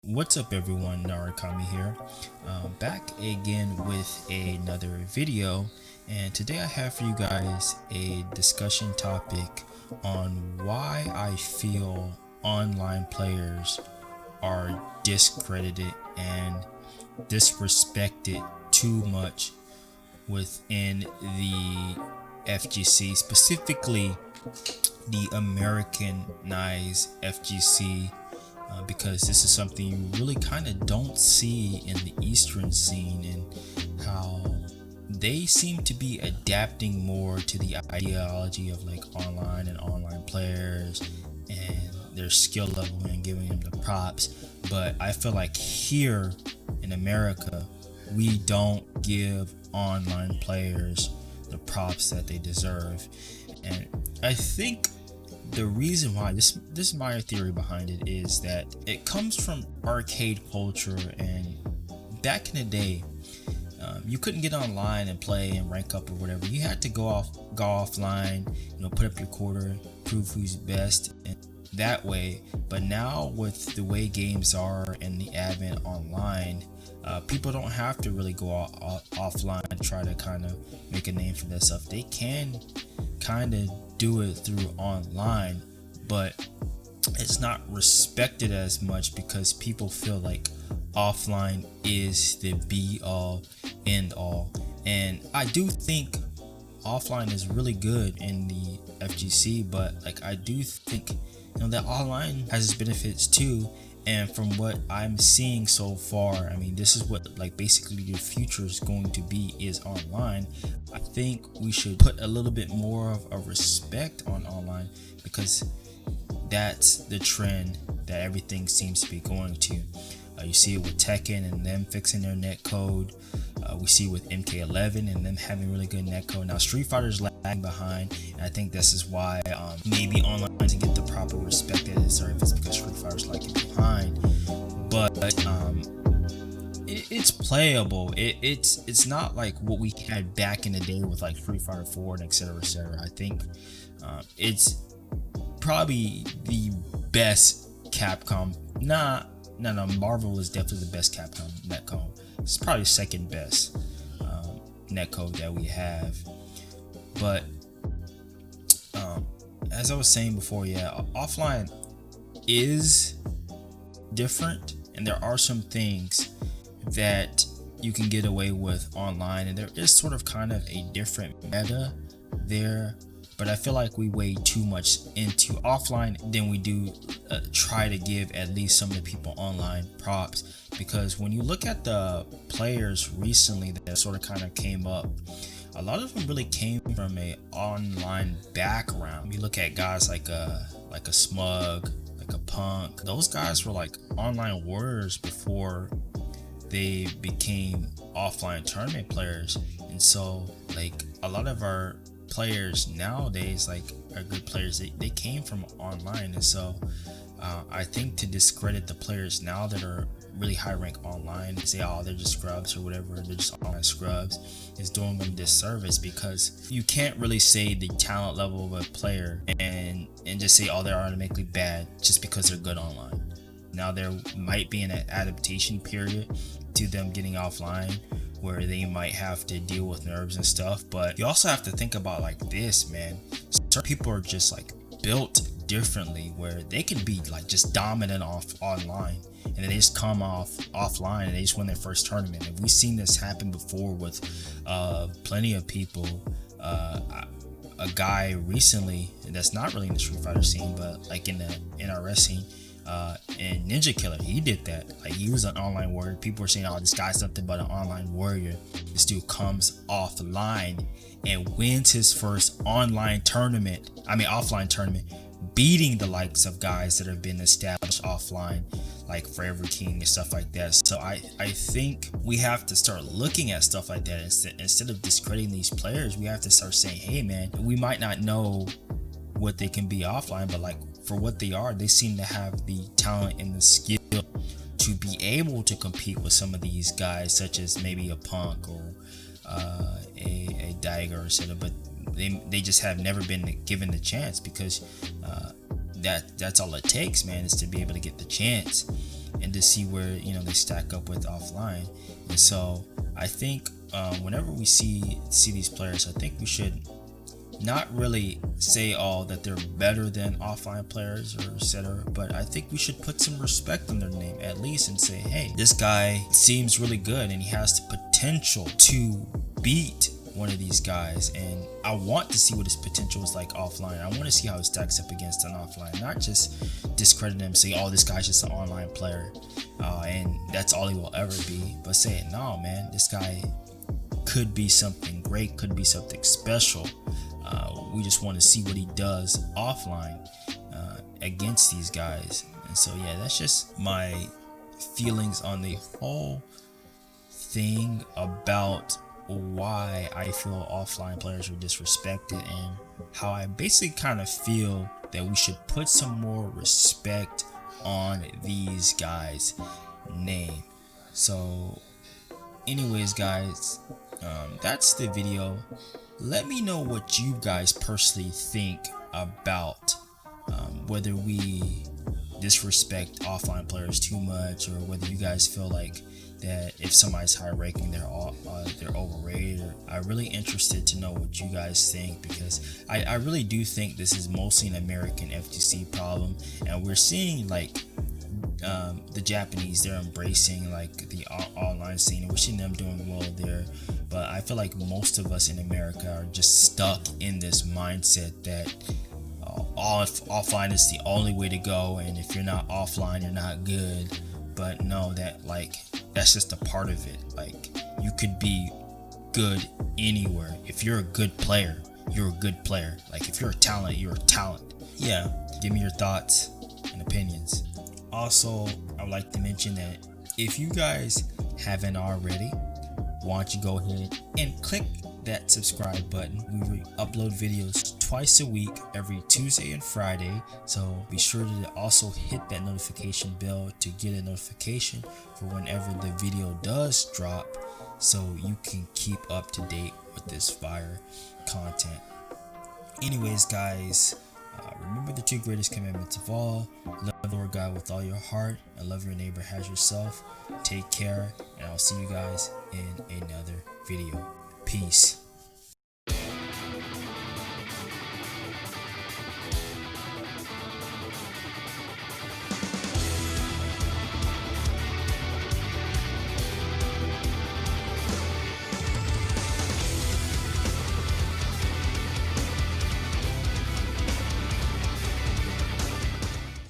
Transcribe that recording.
What's up everyone, Narukami here, back again with another video, and today I have for you guys a discussion topic on why I feel online players are discredited and disrespected too much within the FGC, specifically the Americanized FGC, because this is something you really kind of don't see in the Eastern scene, and how they seem to be adapting more to the ideology of like online and online players and their skill level and giving them the props. But I feel like here in America, we don't give online players the props that they deserve. And I think the reason why, this is my theory behind it, is that it comes from arcade culture. And back in the day, you couldn't get online and play and rank up or whatever. You had to go offline, put up your quarter, prove who's best, and that way. But now with the way games are and the advent online, people don't have to really go offline and try to kind of make a name for themselves. They can kind of do it through online, but it's not respected as much because people feel like offline is the be all end all. And I do think offline is really good in the FGC, but like I do think that online has its benefits too. And from what I'm seeing so far, I mean, this is what like basically the future is going to be, is online. I think we should put a little bit more of a respect on online, because that's the trend that everything seems to be going to. You see it with Tekken and them fixing their net code. We see with MK11 and them having really good net code. Now Street Fighter's lagging behind, and I think this is why maybe online doesn't get the proper respect that it deserves. It's because Street Fighter's lagging behind. But it's playable. It's not like what we had back in the day with like Street Fighter 4 and etc. etc. I think it's probably the best Capcom. No, Marvel is definitely the best Capcom netcode. It's probably second best netcode that we have. But as I was saying before, offline is different, and there are some things that you can get away with online, and there is sort of kind of a different meta there. But I feel like we weigh too much into offline than we do try to give at least some of the people online props. Because when you look at the players recently that sort of kind of came up, a lot of them really came from a online background. You look at guys like a Smug, like a Punk. Those guys were like online warriors before they became offline tournament players. And so like a lot of our players nowadays like are good players, they came from online. And so I think to discredit the players now that are really high rank online and say, oh, they're just scrubs or whatever, they're just online scrubs, is doing them disservice. Because you can't really say the talent level of a player and just say, oh, they're automatically bad just because they're good online. Now there might be an adaptation period to them getting offline where they might have to deal with nerves and stuff. But you also have to think about like this, man. Certain people are just like built differently, where they can be like just dominant online, and then they just come offline and they just win their first tournament. And we've seen this happen before with plenty of people. A guy recently that's not really in the Street Fighter scene, but like in the NRS scene, and Ninja Killer, he did that. Like he was an online warrior. People were saying, oh, this guy's nothing but an online warrior. This dude comes offline and wins his first offline tournament, beating the likes of guys that have been established offline, like Forever King and stuff like that. So I think we have to start looking at stuff like that. Instead of discrediting these players, we have to start saying, hey man, we might not know what they can be offline, but like for what they are, they seem to have the talent and the skill to be able to compete with some of these guys, such as maybe a Punk or a Dagger or etc. But they just have never been given the chance, because that's all it takes, man, is to be able to get the chance. and to see where they stack up with offline. And so I think whenever we see these players, I think we should not really say that they're better than offline players or etc., but I think we should put some respect on their name at least and say, hey, this guy seems really good and he has the potential to beat one of these guys, and I want to see what his potential is like offline. I want to see how he stacks up against an offline, not just discredit him, say, oh, this guy's just an online player and that's all he will ever be, but say, no man, this guy could be something great, could be something special. We just want to see what he does offline against these guys. And so yeah, that's just my feelings on the whole thing about why I feel offline players are disrespected, and how I basically kind of feel that we should put some more respect on these guys' name. So anyways guys, that's the video. Let me know what you guys personally think about whether we disrespect offline players too much, or whether you guys feel like that if somebody's high ranking they're overrated. I'm really interested to know what you guys think, because I really do think this is mostly an American FGC problem, and we're seeing like the Japanese, they're embracing like the online scene, and we're seeing them doing well there. But I feel like most of us in America are just stuck in this mindset that offline is the only way to go, and if you're not offline you're not good. But no, that's just a part of it. Like, you could be good anywhere. If you're a good player, you're a good player. Like, if you're a talent, you're a talent. Yeah, give me your thoughts and opinions. Also, I would like to mention that if you guys haven't already, why don't you go ahead and click that subscribe button. We upload videos twice a week, every Tuesday and Friday, so be sure to also hit that notification bell to get a notification for whenever the video does drop, so you can keep up to date with this fire content. Anyways guys, remember the two greatest commandments of all: love the Lord God with all your heart and love your neighbor as yourself. Take care, and I'll see you guys in another video. Peace.